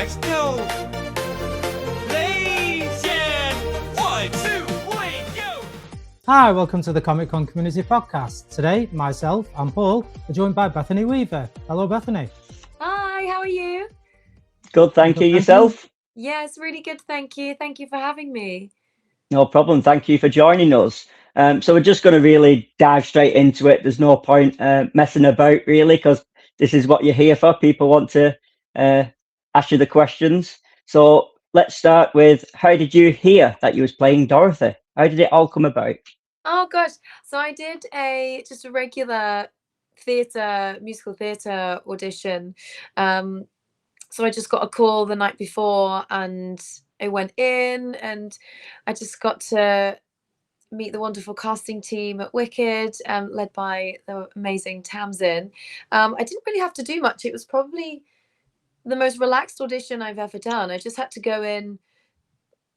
Let's go. Legend. 1, 2, 3, go. Hi, welcome to the Comic Con Community Podcast. Today, myself and Paul are joined by Bethany Weaver. Hello, Bethany. Hi, how are you? Good, thank you. Yourself? Yes, really good, thank you. Thank you for having me. No problem. Thank you for joining us. So we're just going to really dive straight into it. There's no point messing about, really, because this is what you're here for. People want to ask you the questions. So let's start with, how did you hear that you was playing Dorothy? How did it all come about? Oh gosh, so I did just a regular musical theatre audition. So I just got a call the night before and I went in and I just got to meet the wonderful casting team at Wicked, led by the amazing Tamsin. I didn't really have to do much. It was probably the most relaxed audition I've ever done. I just had to go in,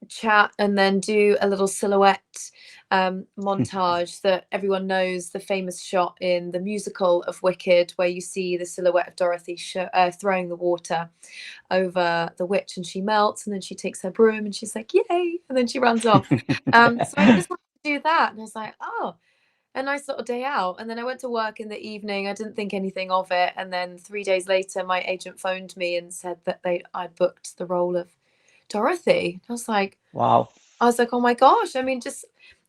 chat, and then do a little silhouette montage that everyone knows, the famous shot in the musical of Wicked where you see the silhouette of Dorothy throwing the water over the witch and she melts and then she takes her broom and she's like, yay, and then she runs off. So I just wanted to do that and I was like, oh, a nice little day out. And then I went to work in the evening. I didn't think anything of it. And then 3 days later, my agent phoned me and said that I'd booked the role of Dorothy. I was like, wow. Oh my gosh. I mean,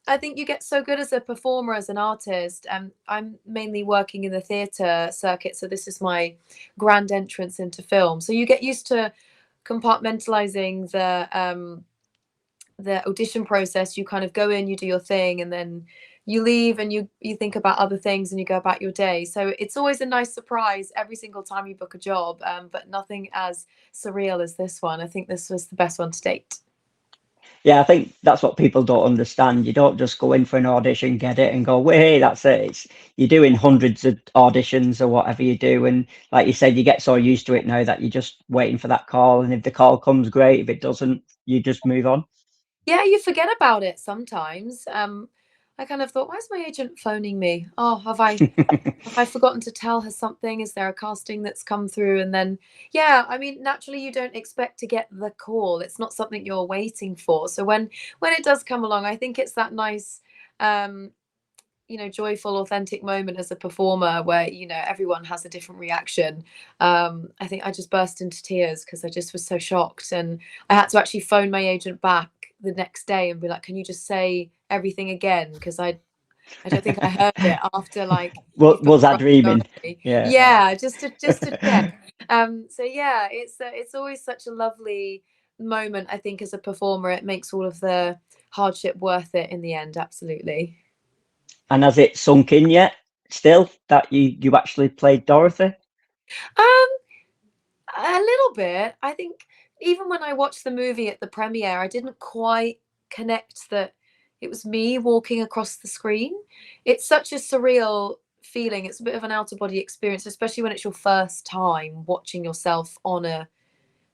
I think you get so good as a performer, as an artist. I'm mainly working in the theatre circuit, so this is my grand entrance into film. So you get used to compartmentalizing the audition process. You kind of go in, you do your thing, and then you leave and you think about other things and you go about your day. So it's always a nice surprise every single time you book a job, but nothing as surreal as this one. I think this was the best one to date. Yeah, I think that's what people don't understand. You don't just go in for an audition, get it, and go, well, hey, that's it. You're doing hundreds of auditions or whatever you do. And like you said, you get so used to it now that you're just waiting for that call. And if the call comes, great. If it doesn't, you just move on. Yeah, you forget about it sometimes. I kind of thought, why is my agent phoning me? Oh, have I forgotten to tell her something? Is there a casting that's come through? And then, yeah, I mean, naturally, you don't expect to get the call. It's not something you're waiting for. So when it does come along, I think it's that nice, joyful, authentic moment as a performer where, everyone has a different reaction. I think I just burst into tears because I just was so shocked. And I had to actually phone my agent back the next day and be like, can you just say everything again? Because I don't think I heard it after was I dreaming? Yeah, just to check. So yeah, it's always such a lovely moment. I think as a performer, it makes all of the hardship worth it in the end. Absolutely. And has it sunk in yet? Still, that you actually played Dorothy? A little bit. I think even when I watched the movie at the premiere, I didn't quite connect that it was me walking across the screen. It's such a surreal feeling. It's a bit of an out-of-body experience, especially when it's your first time watching yourself on a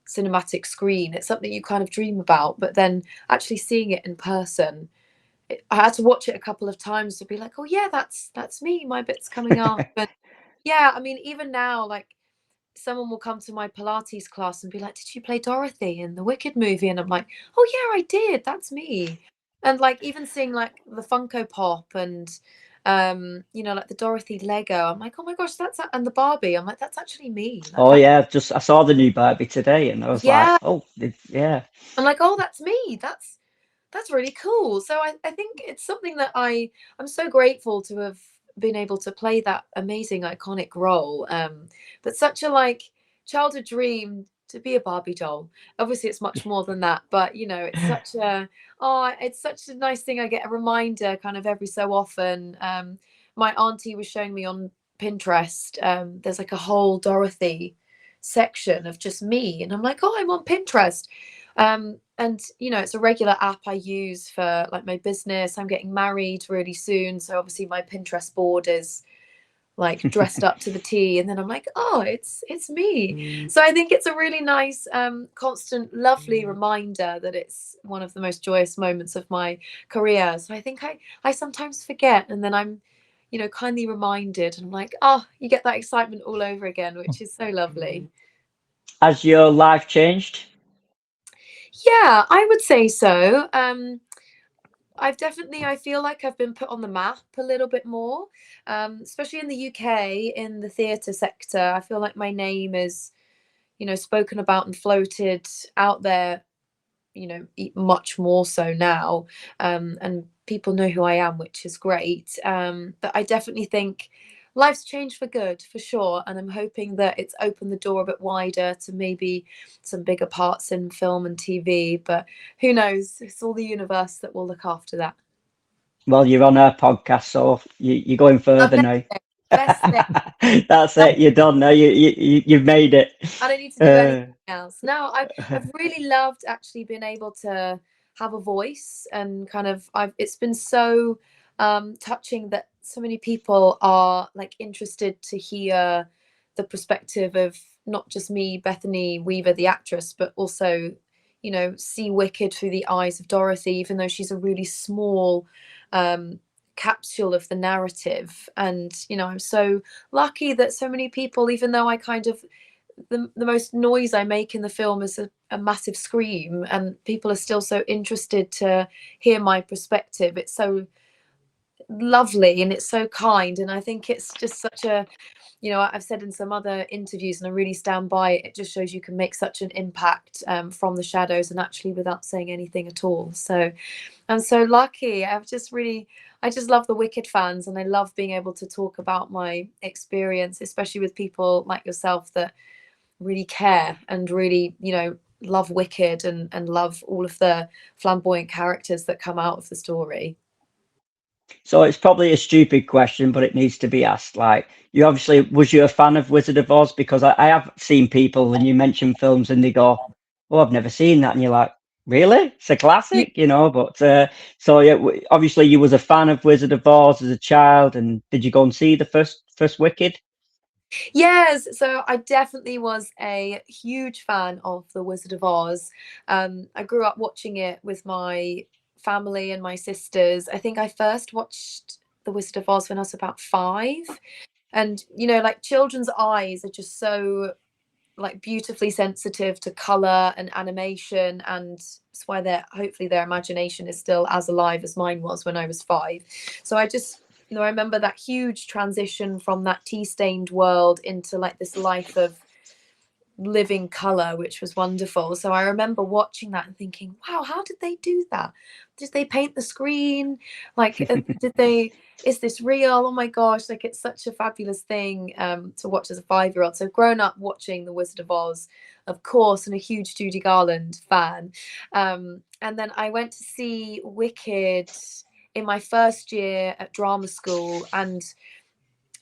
cinematic screen. It's something you kind of dream about, but then actually seeing it in person, I had to watch it a couple of times to be like, oh yeah, that's me. My bit's coming up. But yeah, I mean, even now, like, someone will come to my Pilates class and be like, did you play Dorothy in the Wicked movie? And I'm like, oh yeah, I did. That's me. And like even seeing like the Funko Pop and like the Dorothy Lego, I'm like, oh my gosh, and the Barbie, I'm like, that's actually me. Oh yeah, I saw the new Barbie today and I was like, oh yeah. I'm like, oh, that's me. That's really cool. So I think it's something that I'm so grateful to have been able to play that amazing iconic role. But such a childhood dream to be a Barbie doll. Obviously it's much more than that, but it's such a nice thing. I get a reminder kind of every so often. My auntie was showing me on Pinterest, there's like a whole Dorothy section of just me, and I'm like, oh, I'm on Pinterest. And it's a regular app I use for like my business. I'm getting married really soon, so obviously my Pinterest board is like dressed up to the T, and then I'm like, oh, it's me. So I think it's a really nice, constant, lovely reminder that it's one of the most joyous moments of my career. So I think I sometimes forget, and then I'm kindly reminded, and I'm like, oh, you get that excitement all over again, which is so lovely. Has your life changed? Yeah, I would say so. I feel like I've been put on the map a little bit more, especially in the UK, in the theatre sector. I feel like my name is, spoken about and floated out there, much more so now. And people know who I am, which is great. But I definitely think life's changed for good, for sure. And I'm hoping that it's opened the door a bit wider to maybe some bigger parts in film and TV. But who knows? It's all the universe that will look after that. Well, you're on our podcast, so you're going further now. Best thing. That's it. You're done now. You've made it. I don't need to do anything else. No, I've really loved actually being able to have a voice, and kind of it's been so touching that so many people are like interested to hear the perspective of not just me, Bethany Weaver, the actress, but also, see Wicked through the eyes of Dorothy, even though she's a really small capsule of the narrative. And I'm so lucky that so many people, even though I kind of the most noise I make in the film is a massive scream, and people are still so interested to hear my perspective. It's so lovely and it's so kind, and I think it's just such a, I've said in some other interviews, and I really stand by it, it just shows you can make such an impact from the shadows and actually without saying anything at all. So I'm so lucky. I just love the Wicked fans, and I love being able to talk about my experience, especially with people like yourself that really care and really, love Wicked and love all of the flamboyant characters that come out of the story. So it's probably a stupid question, but it needs to be asked. Like, was you a fan of Wizard of Oz? Because I have seen people, and you mention films, and they go, "Oh, I've never seen that," and you're like, "Really? It's a classic," But so yeah, obviously you was a fan of Wizard of Oz as a child, and did you go and see the first Wicked? Yes, so I definitely was a huge fan of The Wizard of Oz. I grew up watching it with my family and my sisters. I think I first watched The Wizard of Oz when I was about 5. And, like children's eyes are just so like beautifully sensitive to color and animation, and it's why hopefully their imagination is still as alive as mine was when I was 5. So I just, I remember that huge transition from that tea-stained world into like this life of living color, which was wonderful. So I remember watching that and thinking, wow, how did they do that? Did they paint the screen? Like is this real? Oh my gosh, like it's such a fabulous thing to watch as a 5-year-old. So I've grown up watching The Wizard of Oz, of course, and a huge Judy Garland fan. And then I went to see Wicked in my first year at drama school, and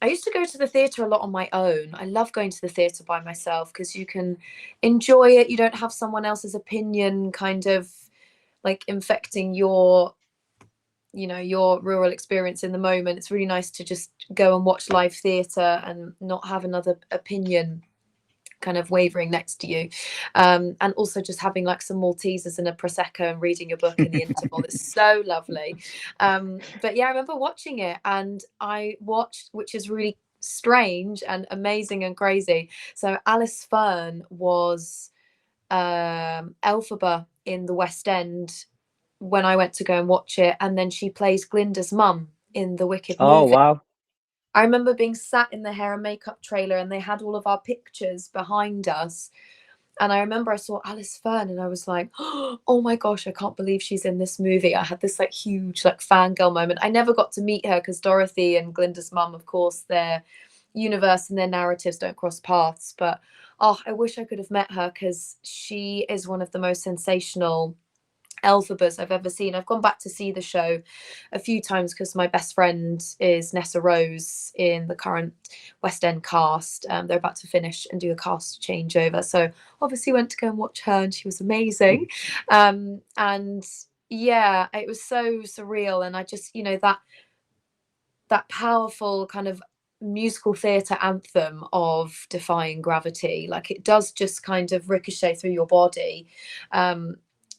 I used to go to the theatre a lot on my own. I love going to the theatre by myself because you can enjoy it. You don't have someone else's opinion kind of like infecting your rural experience in the moment. It's really nice to just go and watch live theatre and not have another opinion kind of wavering next to you. And also just having like some Maltesers and a Prosecco and reading a book in the interval. It's so lovely. But yeah, I remember watching it, and I watched, which is really strange and amazing and crazy. So Alice Fern was Elphaba in the West End when I went to go and watch it, and then she plays Glinda's mum in the Wicked Oh, movie. wow. I remember being sat in the hair and makeup trailer, and they had all of our pictures behind us. And I remember I saw Alice Fern, and I was like, oh my gosh, I can't believe she's in this movie. I had this like huge like fangirl moment. I never got to meet her because Dorothy and Glinda's mum, of course, their universe and their narratives don't cross paths. But oh, I wish I could have met her because she is one of the most sensational Elphabas I've ever seen. I've gone back to see the show a few times because my best friend is Nessa Rose in the current West End cast. They're about to finish and do a cast changeover, so obviously went to go and watch her, and she was amazing. And yeah, it was so surreal, and I just, that powerful kind of musical theatre anthem of defying gravity, like it does just kind of ricochet through your body.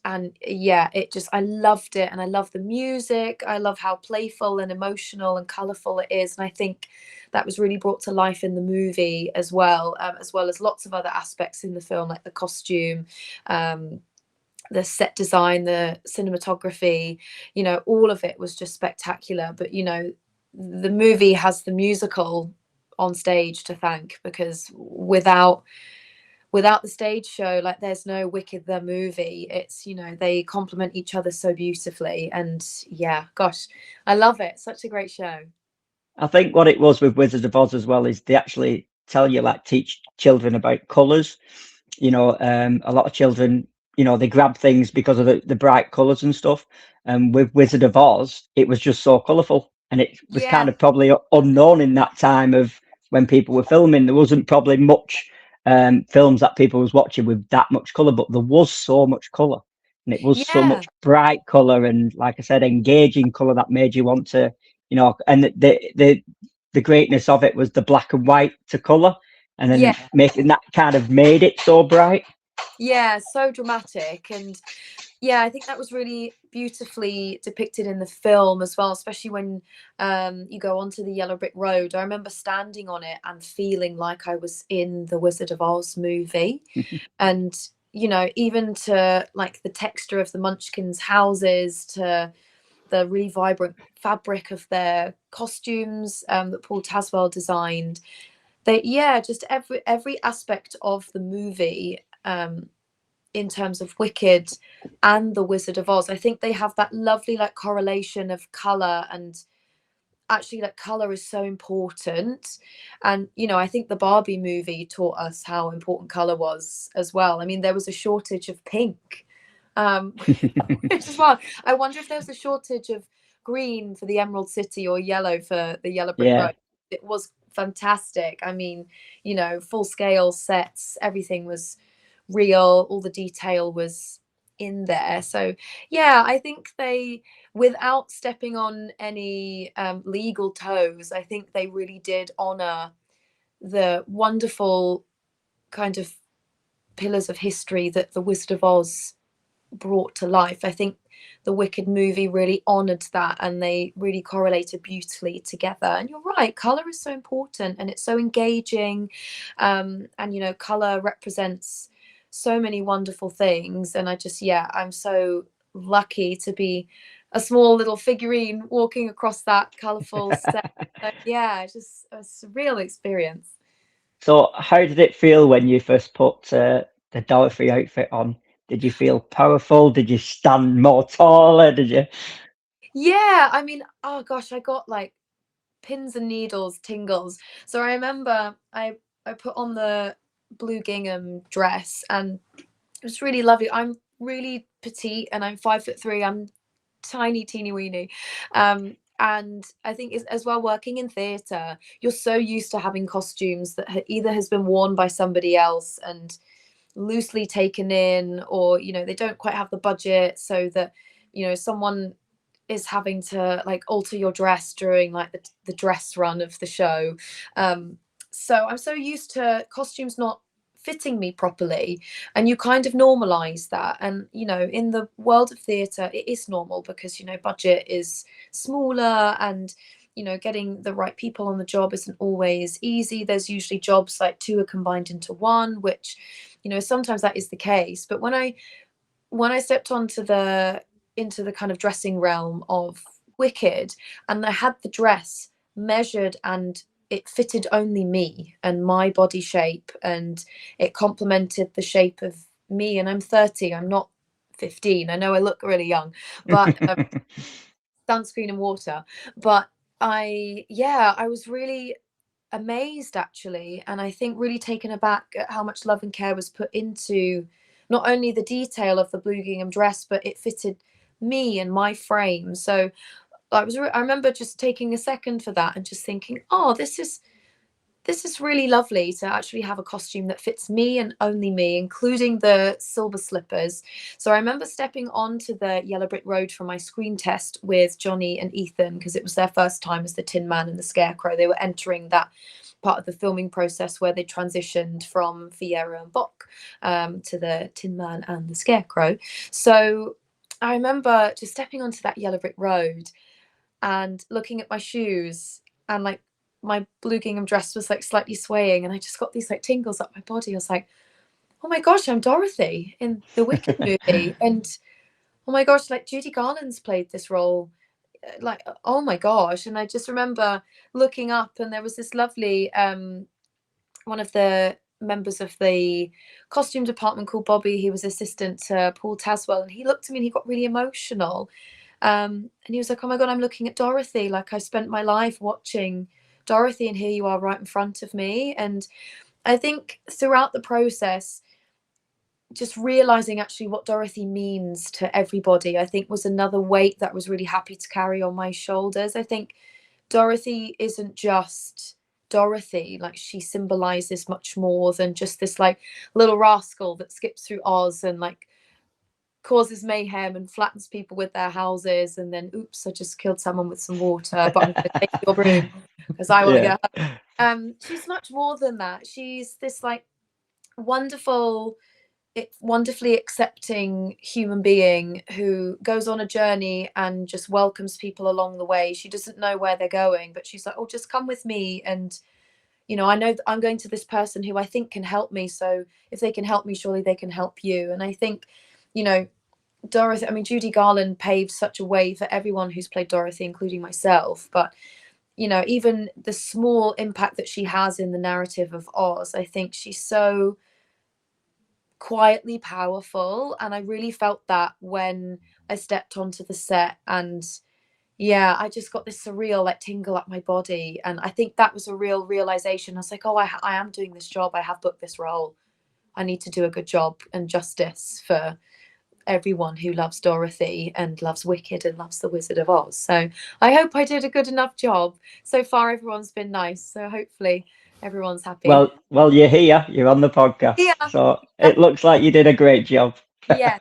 and yeah, I loved it, and I love the music. I love how playful and emotional and colorful it is, and I think that was really brought to life in the movie as well as lots of other aspects in the film, like the costume, um, the set design, the cinematography. All of it was just spectacular. But the movie has the musical on stage to thank, because without the stage show, like, there's no Wicked the movie. It's, they complement each other so beautifully. And yeah, gosh, I love it. Such a great show. I think what it was with Wizard of Oz as well is they actually tell you, like, teach children about colours. A lot of children, they grab things because of the bright colours and stuff. And with Wizard of Oz, it was just so colourful, and it was kind Yeah. of probably unknown in that time of when people were filming. There wasn't probably much films that people was watching with that much colour, but there was so much colour, and it was so Yeah. much bright colour, and, like I said, engaging colour that made you want to, and the greatness of it was the black and white to colour, and then Yeah. making that kind of made it so bright. Yeah, so dramatic. And yeah, I think that was really beautifully depicted in the film as well, especially when you go onto the yellow brick road. I remember standing on it and feeling like I was in the Wizard of Oz movie. And even to, like, the texture of the Munchkins' houses, to the really vibrant fabric of their costumes that Paul Taswell designed. Just every aspect of the movie, in terms of Wicked and the Wizard of Oz, I think they have that lovely, like, correlation of color. And actually, like, color is so important. And I think the Barbie movie taught us how important color was as well. I mean, there was a shortage of pink, which is wild. I wonder if there was a shortage of green for the Emerald City or yellow for the Yellow Brick Yeah. Road. It was fantastic. I mean, full scale sets, everything was real, all the detail was in there. So yeah, I think they, without stepping on any legal toes, I think they really did honor the wonderful kind of pillars of history that the Wizard of Oz brought to life. I think the Wicked movie really honored that, and they really correlated beautifully together. And you're right, color is so important, and it's so engaging. And color represents so many wonderful things. And I'm so lucky to be a small little figurine walking across that colorful set. So, yeah, it's a surreal experience. So, how did it feel when you first put the Dorothy outfit on? Did you feel powerful? Did you stand more taller? Did you? Yeah, I mean, oh gosh, I got, like, pins and needles tingles. So I remember I put on the blue gingham dress, and it was really lovely. I'm really petite, and I'm 5'3". I'm tiny, teeny weeny. And I think as well, working in theatre, you're so used to having costumes that either has been worn by somebody else and loosely taken in, or they don't quite have the budget, so that someone is having to, like, alter your dress during, like, the dress run of the show. So I'm so used to costumes not fitting me properly, and you kind of normalize that. And in the world of theatre, it is normal, because budget is smaller, and getting the right people on the job isn't always easy. There's usually jobs like two are combined into one, which sometimes that is the case. But when I stepped into the kind of dressing realm of Wicked, and I had the dress measured, and it fitted only me and my body shape, and it complemented the shape of me. And I'm 30, I'm not 15. I know I look really young, but sunscreen and water. But I was really amazed, actually, and I think really taken aback at how much love and care was put into not only the detail of the blue gingham dress, but it fitted me and my frame. So I remember just taking a second for that and just thinking, oh, this is really lovely to actually have a costume that fits me and only me, including the silver slippers. So I remember stepping onto the Yellow Brick Road for my screen test with Johnny and Ethan, because it was their first time as the Tin Man and the Scarecrow. They were entering that part of the filming process where they transitioned from Fiero and Bock to the Tin Man and the Scarecrow. So I remember just stepping onto that yellow brick road and looking at my shoes, and like my blue gingham dress was like slightly swaying, and I just got these like tingles up my body. I was like, oh my gosh, I'm Dorothy in the Wicked movie. And oh my gosh, like Judy Garland's played this role. Like, oh my gosh. And I just remember looking up, and there was this lovely one of the members of the costume department called Bobby. He was assistant to Paul Taswell, and he looked at me and he got really emotional. And he was like, oh my God, I'm looking at Dorothy. Like, I spent my life watching Dorothy, and here you are right in front of me. And I think throughout the process, just realizing actually what Dorothy means to everybody, I think was another weight that was really happy to carry on my shoulders. I think Dorothy isn't just Dorothy, like she symbolizes much more than just this like little rascal that skips through Oz and like causes mayhem and flattens people with their houses, and then oops, I just killed someone with some water, but I'm going to take your broom because I want to get home. She's much more than that. She's this like wonderfully accepting human being who goes on a journey and just welcomes people along the way. She doesn't know where they're going, but she's like, oh, just come with me, and I know that I'm going to this person who I think can help me, so if they can help me, surely they can help you. And I think Dorothy, I mean, Judy Garland paved such a way for everyone who's played Dorothy, including myself. But even the small impact that she has in the narrative of Oz, I think she's so quietly powerful, and I really felt that when I stepped onto the set. And yeah, I just got this surreal like tingle up my body, and I think that was a real realization. I was like, oh, I am doing this job, I have booked this role, I need to do a good job and justice for everyone who loves Dorothy and loves Wicked and loves the Wizard of Oz. So I hope I did a good enough job. So far everyone's been nice, so hopefully everyone's happy. Well, you're here. You're on the podcast, Yeah. so it looks like you did a great job. Yeah.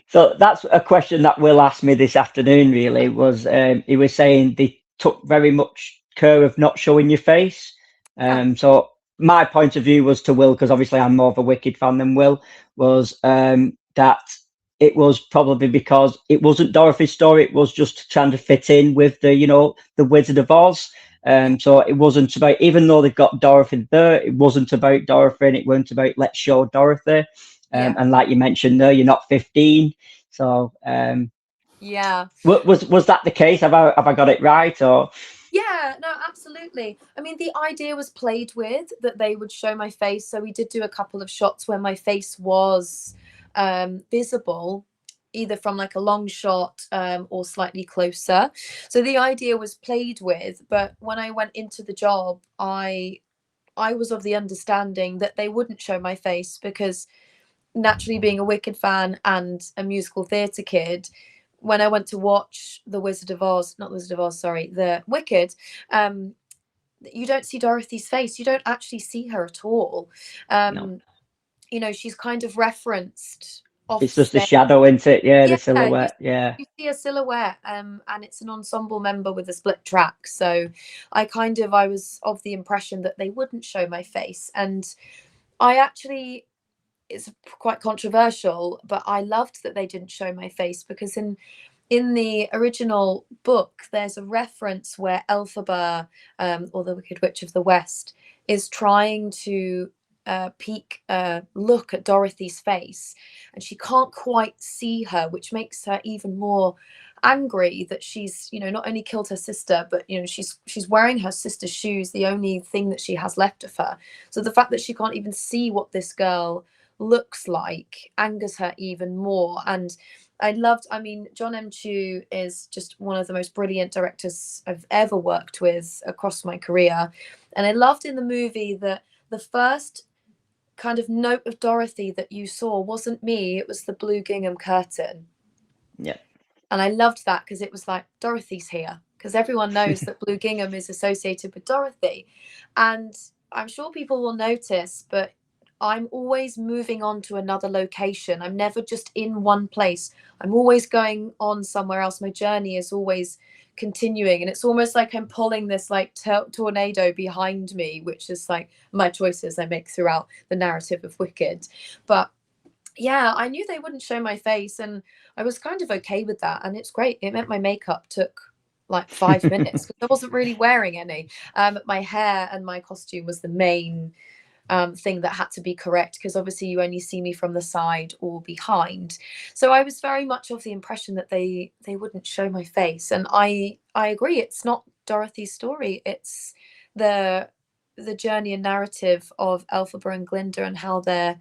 So that's a question that Will asked me this afternoon. Really, was he was saying they took very much care of not showing your face. So my point of view was to Will, because obviously I'm more of a Wicked fan than Will, was that it was probably because it wasn't Dorothy's story. It was just trying to fit in with the Wizard of Oz. So it wasn't about, even though they've got Dorothy there, it wasn't about Dorothy, and it weren't about let's show Dorothy. And like you mentioned there, you're not 15. So yeah. Was that the case? Have I got it right? Or yeah, no, absolutely. I mean, the idea was played with that they would show my face. So we did do a couple of shots where my face was visible, either from like a long shot or slightly closer. So the idea was played with, but when I went into the job, I was of the understanding that they wouldn't show my face, because naturally being a Wicked fan and a musical theatre kid, when I went to watch the Wicked, you don't see Dorothy's face. You don't actually see her at all. no. She's kind of referenced off. It's just the shadow, isn't it? Yeah, the Yeah, silhouette. Yeah. you see a silhouette, and it's an ensemble member with a split track. So I was of the impression that they wouldn't show my face. And I actually, it's quite controversial, but I loved that they didn't show my face, because in the original book, there's a reference where Elphaba, or the Wicked Witch of the West, is trying to look at Dorothy's face, and she can't quite see her, which makes her even more angry that she's not only killed her sister, but she's wearing her sister's shoes, the only thing that she has left of her. So the fact that she can't even see what this girl looks like angers her even more. And John M. Chu is just one of the most brilliant directors I've ever worked with across my career. And I loved in the movie that the first kind of note of Dorothy that you saw wasn't me, it was the blue gingham curtain. Yeah. And I loved that, because it was like, Dorothy's here, because everyone knows that blue gingham is associated with Dorothy. And I'm sure people will notice, but I'm always moving on to another location. I'm never just in one place. I'm always going on somewhere else. My journey is always continuing, and it's almost like I'm pulling this like tornado behind me, which is like my choices I make throughout the narrative of Wicked. But yeah, I knew they wouldn't show my face, and I was kind of okay with that, and it's great. It meant my makeup took like 5 minutes because I wasn't really wearing any. My hair and my costume was the main thing that had to be correct, because obviously you only see me from the side or behind. So I was very much of the impression that they wouldn't show my face, and I agree. It's not Dorothy's story. It's the journey and narrative of Elphaba and Glinda, and how their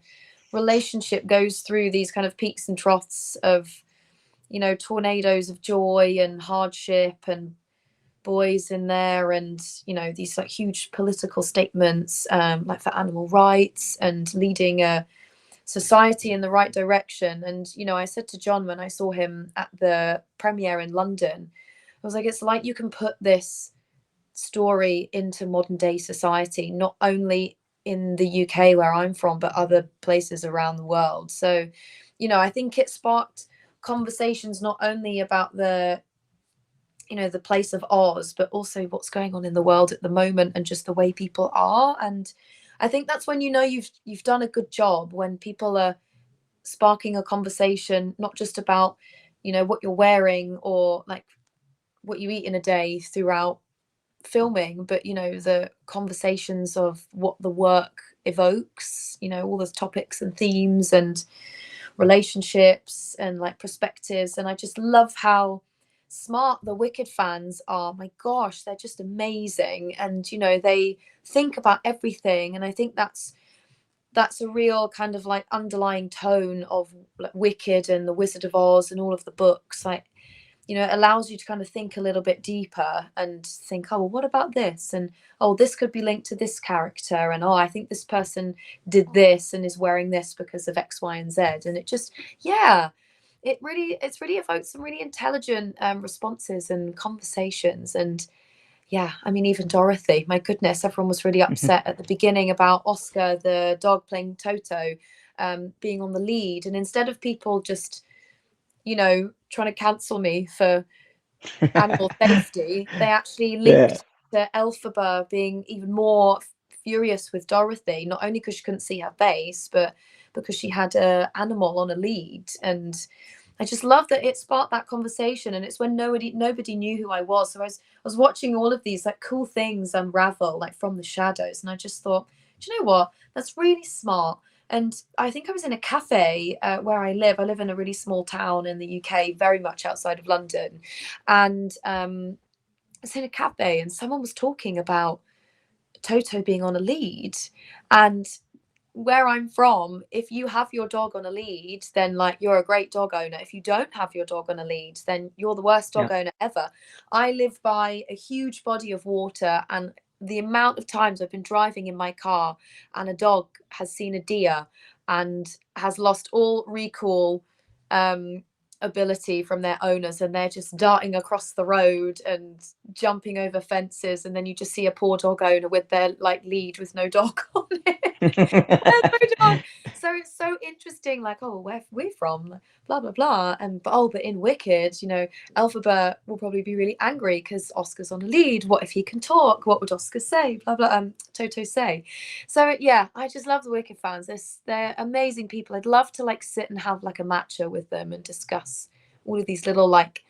relationship goes through these kind of peaks and troughs of, you know, tornadoes of joy and hardship, and boys in there, and you know, these like huge political statements, like for animal rights and leading a society in the right direction. And you know, I said to John when I saw him at the premiere in London, I was like, it's like you can put this story into modern day society, not only in the UK where I'm from, but other places around the world. So, you know, I think it sparked conversations not only about the, you know, the place of Oz, but also what's going on in the world at the moment, and just the way people are. And I think that's when you know you've done a good job, when people are sparking a conversation, not just about, you know, what you're wearing or like what you eat in a day throughout filming, but you know, the conversations of what the work evokes, you know, all those topics and themes and relationships and like perspectives. And I just love how smart the Wicked fans are. My gosh, they're just amazing. And you know, they think about everything, and I think that's a real kind of like underlying tone of like Wicked and the Wizard of Oz and all of the books. Like, you know, it allows you to kind of think a little bit deeper and think, oh, well, what about this? And oh, this could be linked to this character. And oh, I think this person did this and is wearing this because of X, Y, and Z. And it just, yeah, it's really evoked some really intelligent responses and conversations. And yeah, I mean, even Dorothy, my goodness, everyone was really upset at the beginning about Oscar, the dog playing Toto, being on the lead. And instead of people just, you know, trying to cancel me for animal safety, they actually linked to Elphaba being even more furious with Dorothy, not only because she couldn't see her face, but because she had an animal on a lead. And I just love that it sparked that conversation. And it's when nobody knew who I was. So I was watching all of these like cool things unravel like from the shadows. And I just thought, do you know what? That's really smart. And I think I was in a cafe where I live. I live in a really small town in the UK, very much outside of London. And I was in a cafe and someone was talking about Toto being on a lead. And where I'm from, if you have your dog on a lead, then like you're a great dog owner. If you don't have your dog on a lead, then you're the worst dog owner ever. I live by a huge body of water, and the amount of times I've been driving in my car and a dog has seen a deer and has lost all recall ability from their owners, and they're just darting across the road and jumping over fences, and then you just see a poor dog owner with their like lead with no dog on it. So it's so interesting, like, oh, where we're from, blah blah blah. And but in Wicked, you know, Elphaba will probably be really angry because Oscar's on a lead. What if he can talk? What would Oscar say? Blah blah. Toto say. So yeah, I just love the Wicked fans. They're amazing people. I'd love to like sit and have like a matcha with them and discuss all of these little like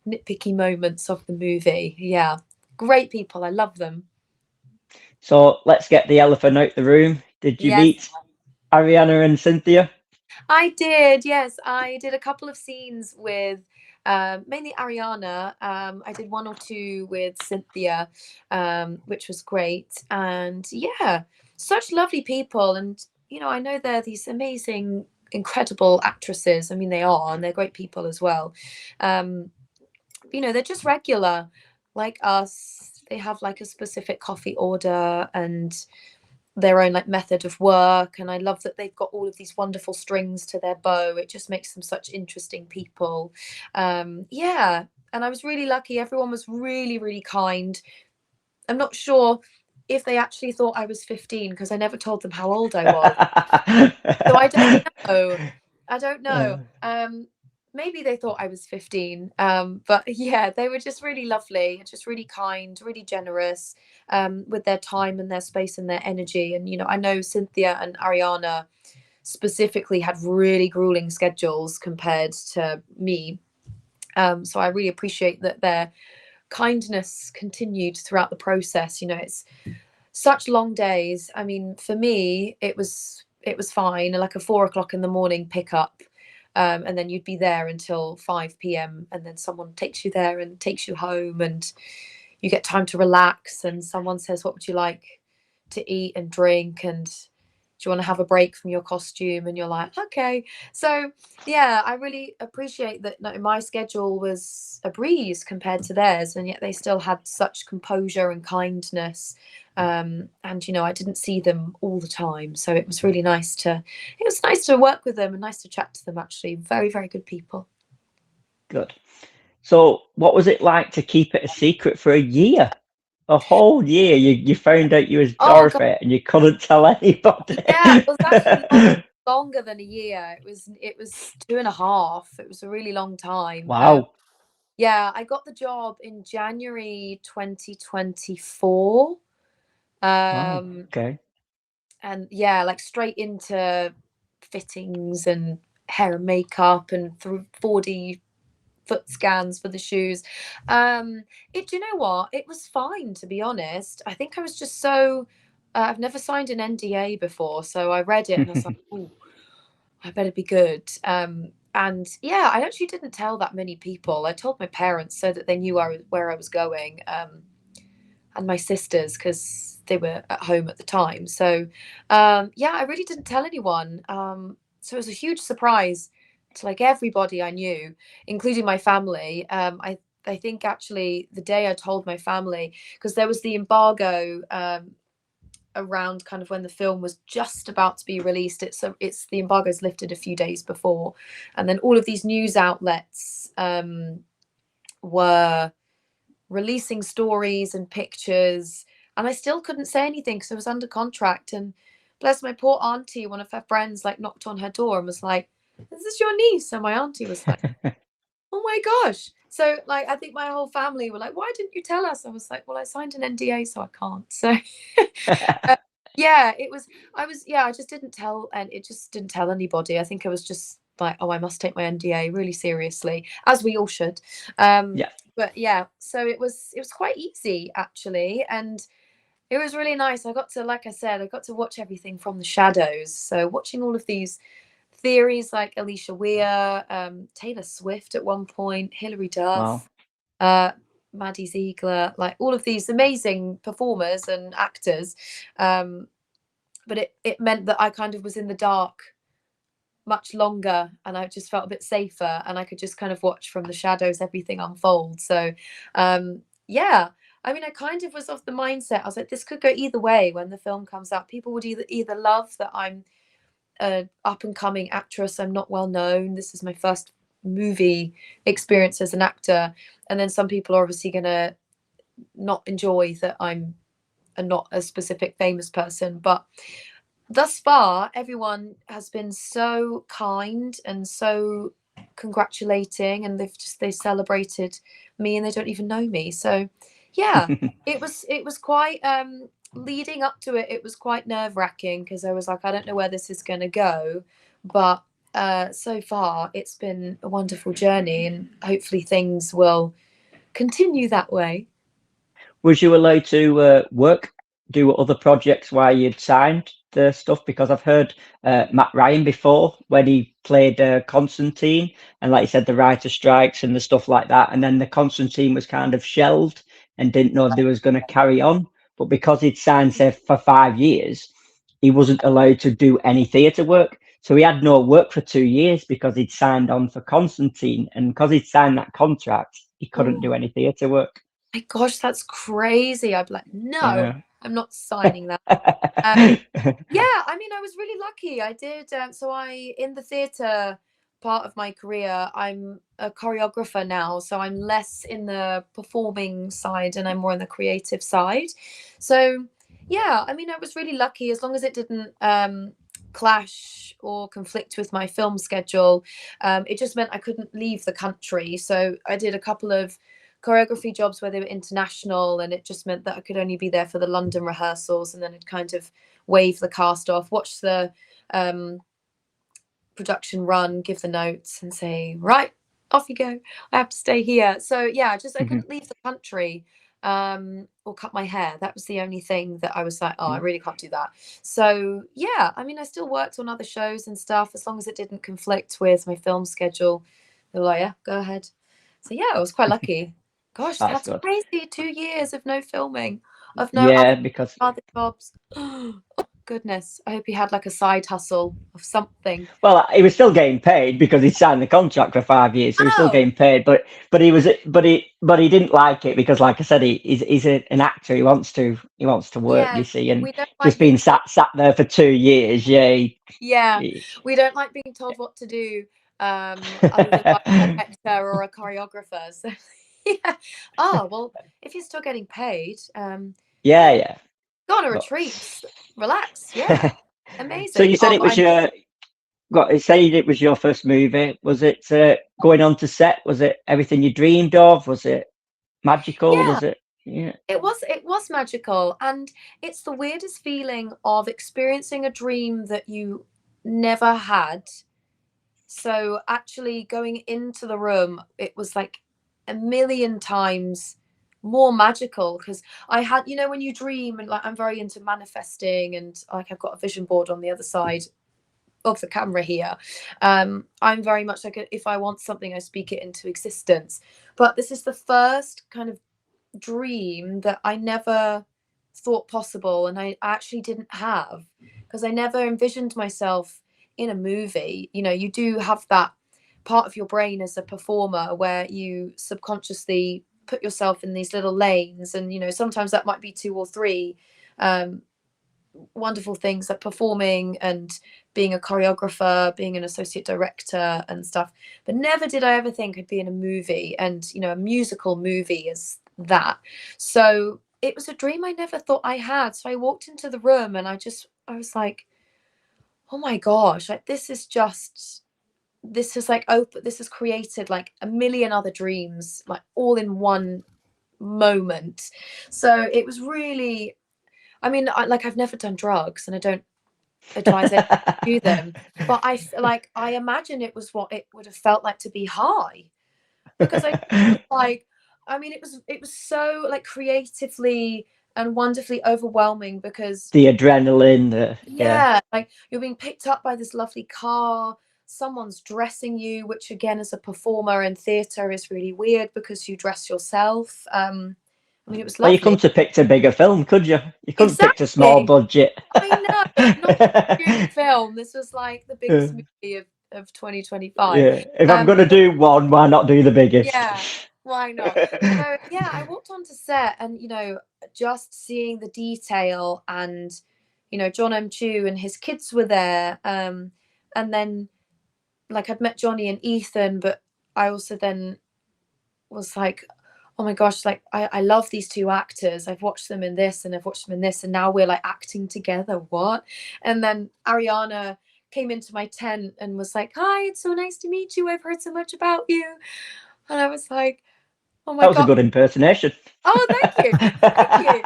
nitpicky moments of the movie. Yeah, great people. I love them. So let's get the elephant out the room. Did you meet Ariana and Cynthia? I did, yes. I did a couple of scenes with mainly Ariana. I did 1 or 2 with Cynthia, which was great. And yeah, such lovely people. And, you know, I know they're these amazing, incredible actresses. I mean, they are, and they're great people as well. You know, they're just regular like us. They have like a specific coffee order and their own like method of work, and I love that they've got all of these wonderful strings to their bow. It just makes them such interesting people. Yeah, and I was really lucky. Everyone was really, really kind. I'm not sure if they actually thought I was 15 because I never told them how old I was. So I don't know. maybe they thought I was 15. But yeah, they were just really lovely, just really kind, really generous, with their time and their space and their energy. And, I know Cynthia and Ariana specifically had really grueling schedules compared to me. So I really appreciate that their kindness continued throughout the process. It's such long days. I mean, for me, it was fine, like a 4 o'clock in the morning pickup. And then you'd be there until 5 p.m. and then someone takes you there and takes you home, and you get time to relax, and someone says, what would you like to eat and drink, and do you want to have a break from your costume? And you're like, okay. So yeah, I really appreciate that my schedule was a breeze compared to theirs, and yet they still had such composure and kindness. And I didn't see them all the time, so it was really nice to work with them and nice to chat to them. Actually, very, very good people. Good. So what was it like to keep it a secret for a year? A whole year you found out you was Oh God, Dorothy and you couldn't tell anybody. yeah, it was actually longer than a year. It was 2.5. It was a really long time. Wow. Yeah, I got the job in January 2024. Wow. Okay. And yeah, like straight into fittings and hair and makeup and through 4D foot scans for the shoes. Do you know what? It was fine, to be honest. I think I was just so I've never signed an NDA before, so I read it and I was like, oh, I better be good. And yeah, I actually didn't tell that many people. I told my parents so that they knew where I was going, and my sisters, because they were at home at the time. So yeah, I really didn't tell anyone. So it was a huge surprise to like everybody I knew, including my family. I think actually the day I told my family, because there was the embargo around kind of when the film was just about to be released. It's the embargo's lifted a few days before, and then all of these news outlets were releasing stories and pictures, and I still couldn't say anything because I was under contract. And bless my poor auntie, one of her friends like knocked on her door and was like, "Is this your niece?" And my auntie was like, "Oh my gosh." So like I think my whole family were like, "Why didn't you tell us?" I was like, "Well, I signed an NDA, so I can't." So yeah, I just didn't tell, and it just didn't tell anybody. I think I was just like, "Oh, I must take my NDA really seriously," as we all should. Yeah. But yeah, so it was quite easy actually, and it was really nice. I got to, like I said, I got to watch everything from the shadows. So watching all of these theories like Alicia Weir, Taylor Swift at one point, Hilary Wow. Duff, Maddie Ziegler, like all of these amazing performers and actors. But it meant that I kind of was in the dark much longer, and I just felt a bit safer, and I could just kind of watch from the shadows everything unfold. So yeah, I mean, I kind of was of the mindset, I was like, this could go either way. When the film comes out, people would either love that I'm a up and coming actress, I'm not well known, this is my first movie experience as an actor, and then some people are obviously gonna not enjoy that I'm not a specific famous person. But thus far, everyone has been so kind and so congratulating, and they celebrated me, and they don't even know me. So yeah, it was quite leading up to it was quite nerve-wracking, because I was like, I don't know where this is going to go, but so far it's been a wonderful journey, and hopefully things will continue that way. Was you allowed to do other projects while you'd signed the stuff? Because I've heard Matt Ryan before when he played Constantine, and like you said, the writer strikes and the stuff like that, and then the Constantine was kind of shelved and didn't know if they was going to carry on. But because he'd signed, say, for 5 years, he wasn't allowed to do any theatre work. So he had no work for 2 years because he'd signed on for Constantine, and because he'd signed that contract, he couldn't do any theatre work. My gosh, that's crazy. I'd be like, no, Yeah. I'm not signing that. Yeah, I mean, I was really lucky. I did. So in the theatre part of my career, I'm a choreographer now. So I'm less in the performing side and I'm more in the creative side. So yeah, I mean, I was really lucky, as long as it didn't clash or conflict with my film schedule. It just meant I couldn't leave the country. So I did a couple of choreography jobs where they were international, and it just meant that I could only be there for the London rehearsals, and then I'd kind of wave the cast off, watch the production run, give the notes, and say, right, off you go. I have to stay here. So yeah, I couldn't leave the country or cut my hair. That was the only thing that I was like, oh, I really can't do that. So yeah, I mean, I still worked on other shows and stuff as long as it didn't conflict with my film schedule. They were like, yeah, go ahead. So yeah, I was quite lucky. Gosh, that's good. crazy. 2 years of no filming, of no Yeah, because other jobs. Oh goodness. I hope he had like a side hustle of something. well, he was still getting paid because he signed the contract for 5 years, so he was still Oh. getting paid. But he didn't like it because, like I said, he's an actor. He wants to work. Yeah, You see, and we don't just like being being told, sat there for 2 years. Yeah. yeah, we don't like being told what to do, other than by a director or a choreographer. So yeah. Oh, well, if you're still getting paid, yeah. go on a But- retreat, relax. Yeah, amazing. So you said Oh, it but was your. Got say it was your first movie. Was it going on to set? Was it everything you dreamed of? Was it magical? yeah, Was it? Yeah. it was magical, and it's the weirdest feeling of experiencing a dream that you never had. So actually going into the room, it was like a million times more magical because I had, when you dream, and like I'm very into manifesting, and like I've got a vision board on the other side of the camera here. I'm very much like if I want something, I speak it into existence. But this is the first kind of dream that I never thought possible, and I actually didn't have, because I never envisioned myself in a movie. You do have that part of your brain as a performer where you subconsciously put yourself in these little lanes, and sometimes that might be 2 or 3 wonderful things, like performing and being a choreographer, being an associate director and stuff. But never did I ever think I'd be in a movie, and a musical movie is that. So it was a dream I never thought I had. So I walked into the room and I was like, oh my gosh, like this is like open, this has created like a million other dreams, like all in one moment. So it was really, I mean, I've never done drugs, and I don't advise anyone to do them, but I imagine it was what it would have felt like to be high, because I mean, it was so like creatively and wonderfully overwhelming, because The adrenaline. Yeah. yeah, like you're being picked up by this lovely car, someone's dressing you, which again, as a performer in theatre, is really weird because you dress yourself. I mean, it was Well, you lovely. couldn't have picked a bigger film, could you? You couldn't have picked a small Exactly. budget. I know, not a student film. This was like the biggest movie of 2025. Yeah. If I'm going to do one, why not do the biggest? Yeah, why not? So yeah, I walked onto set, and just seeing the detail, and John M. Chu and his kids were there, and then like I'd met Johnny and Ethan, but I also then was like, oh my gosh, like I love these 2 actors. I've watched them in this, and I've watched them in this, and now we're like acting together. What? And then Ariana came into my tent and was like, hi, it's so nice to meet you. I've heard so much about you. And I was like, oh my That was God. a good impersonation. Oh, thank you. Thank you.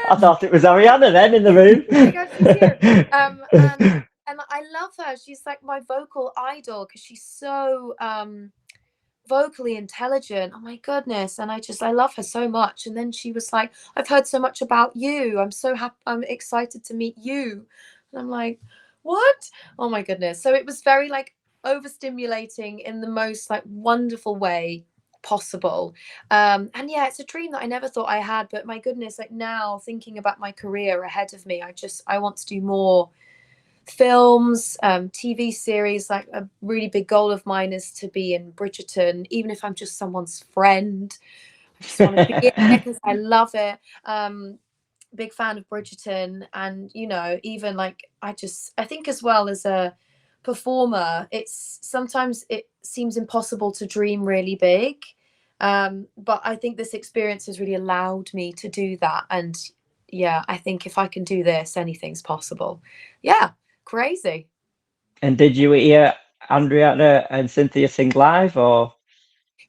I thought it was Ariana then in the room. Oh my God, she's here. And I love her. She's like my vocal idol, because she's so vocally intelligent. Oh my goodness. And I love her so much. And then she was like, I've heard so much about you. I'm so happy. I'm excited to meet you. And I'm like, what? Oh my goodness. So it was very like overstimulating in the most like wonderful way possible. And yeah, it's a dream that I never thought I had, but my goodness, like now thinking about my career ahead of me, I want to do more films, TV series. Like a really big goal of mine is to be in Bridgerton, even if I'm just someone's friend. I just want to be in it because I love it. Big fan of Bridgerton, and even like I think as well as a performer, sometimes it seems impossible to dream really big, but I think this experience has really allowed me to do that. And yeah, I think if I can do this, anything's possible. Yeah, crazy. And did you hear Andrea and Cynthia sing live, or?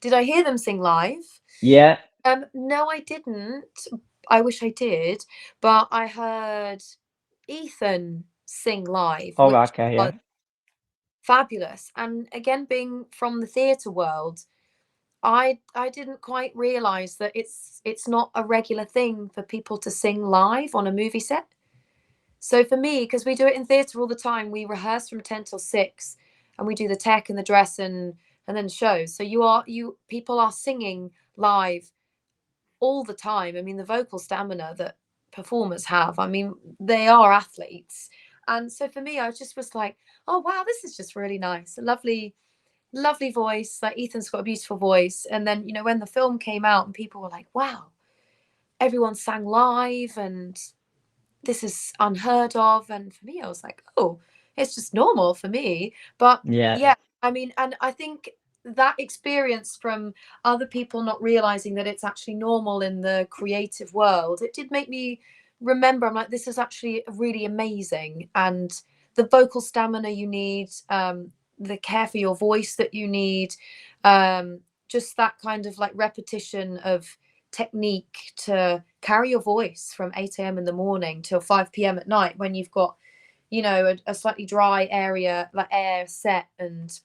Did I hear them sing live? Yeah. No, I didn't. I wish I did, but I heard Ethan sing live, Oh, which okay, was yeah. fabulous. And again, being from the theatre world, I didn't quite realize that it's not a regular thing for people to sing live on a movie set. So for me, because we do it in theatre all the time, we rehearse from 10 till 6, and we do the tech and the dress and then shows. So you people are singing live all the time. I mean, the vocal stamina that performers have, I mean, they are athletes. And so for me, I just was like, oh wow, this is just really nice. A lovely voice. Like Ethan's got a beautiful voice. And then, you know, when the film came out and people were like, wow, everyone sang live and this is unheard of. And for me, I was like, oh, it's just normal for me. But Yeah. yeah, I mean, and I think that experience from other people not realizing that it's actually normal in the creative world, it did make me remember, I'm like, this is actually really amazing. And the vocal stamina you need, the care for your voice that you need, just that kind of like repetition of technique to carry your voice from 8 a.m. in the morning till 5 p.m. at night when you've got, you know, a slightly dry area, like air set. And,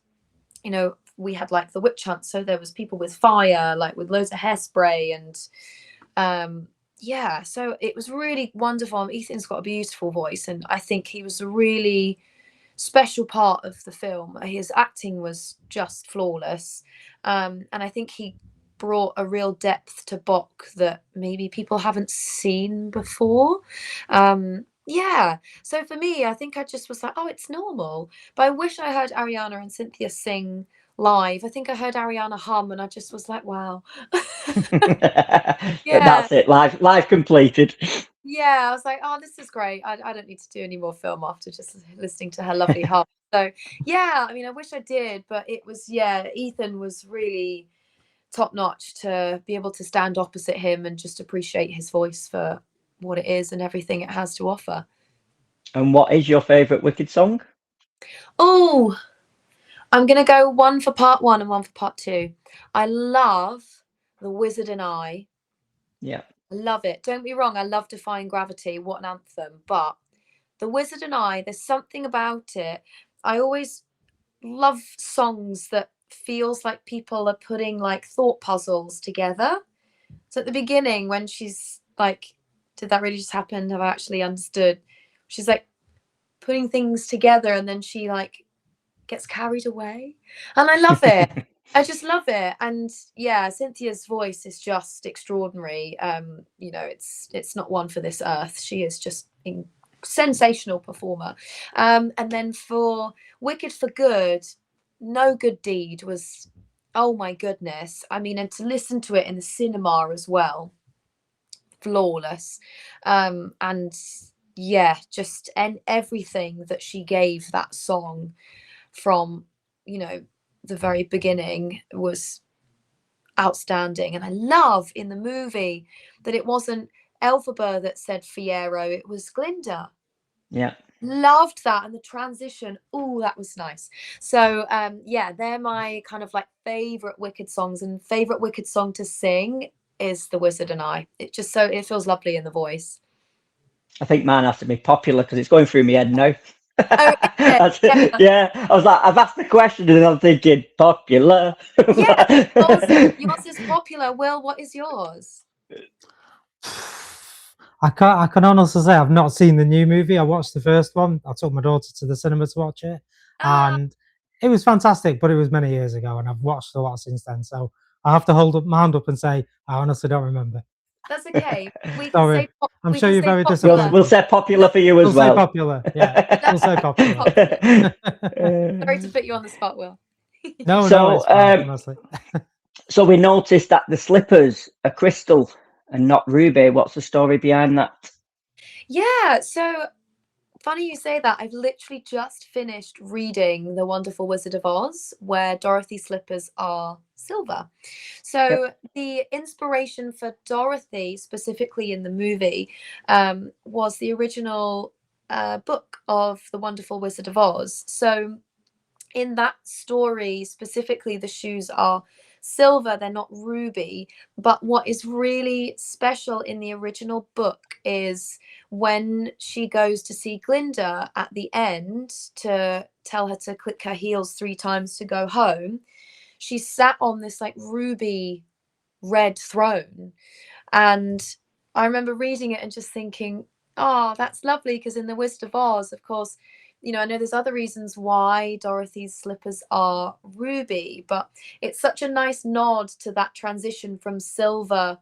you know, we had like the witch hunt. So there was people with fire, like with loads of hairspray. And yeah, so it was really wonderful. Ethan's got a beautiful voice. And I think he was a really special part of the film. His acting was just flawless. And I think he brought a real depth to Bok that maybe people haven't seen before. Yeah. So for me, I think I just was like, oh, it's normal. But I wish I heard Ariana and Cynthia sing live. I think I heard Ariana hum and I just was like, wow. Yeah. That's it. Live completed. Yeah, I was like, oh, this is great. I don't need to do any more film after just listening to her lovely hum. So yeah, I mean, I wish I did, but it was, yeah, Ethan was really top notch to be able to stand opposite him and just appreciate his voice for what it is and everything it has to offer. And what is your favourite Wicked song? Oh, I'm gonna go one for part one and one for part two. I love The Wizard and I. Yeah. I love it. Don't be wrong, I love Defying Gravity. What an anthem. But The Wizard and I, there's something about it. I always love songs that feels like people are putting like thought puzzles together. So at the beginning, when she's like, did that really just happen? Have I actually understood? She's like putting things together and then she like gets carried away. And I love it. I just love it. And yeah, Cynthia's voice is just extraordinary. You know, it's not one for this earth. She is just sensational performer. And then for Wicked for Good, No Good Deed was, oh my goodness. I mean, and to listen to it in the cinema as well, flawless. And yeah, just and everything that she gave that song from, you know, the very beginning was outstanding. And I love in the movie that it wasn't Elphaba that said Fiero, it was Glinda. Yeah. Loved that. And the transition, oh, that was nice. So yeah, they're my kind of like favorite Wicked songs, and favorite Wicked song to sing is The Wizard and I. It just so it feels lovely in the voice. I think mine has to be Popular because it's going through my head now. Oh, is it? Yeah. Yeah, I was like, I've asked the question and I'm thinking Popular. Yeah, yours is Popular. Will, what is yours? I can honestly say I've not seen the new movie. I watched the first one. I took my daughter to the cinema to watch it, and it was fantastic. But it was many years ago, and I've watched a lot since then. So I have to hold up my hand up and say I honestly don't remember. That's okay. We can Sorry, say I'm we sure can you're say very Popular. disappointed. We'll say Popular for you as We'll well. say Popular. Yeah, we'll say Popular. Sorry to put you on the spot, Will. No, So, it's fine, honestly. So we noticed that the slippers are crystal and not ruby. What's the story behind that? Yeah, so funny you say that. I've literally just finished reading The Wonderful Wizard of Oz, where Dorothy's slippers are silver. So Yep. the inspiration for Dorothy, specifically in the movie, was the original book of The Wonderful Wizard of Oz. So in that story specifically, the shoes are silver, they're not ruby. But what is really special in the original book is when she goes to see Glinda at the end to tell her to click her heels 3 times to go home, she sat on this like ruby red throne. And I remember reading it and just thinking, oh, that's lovely, because in The Wizard of Oz, of course, you know, I know there's other reasons why Dorothy's slippers are ruby, but it's such a nice nod to that transition from silver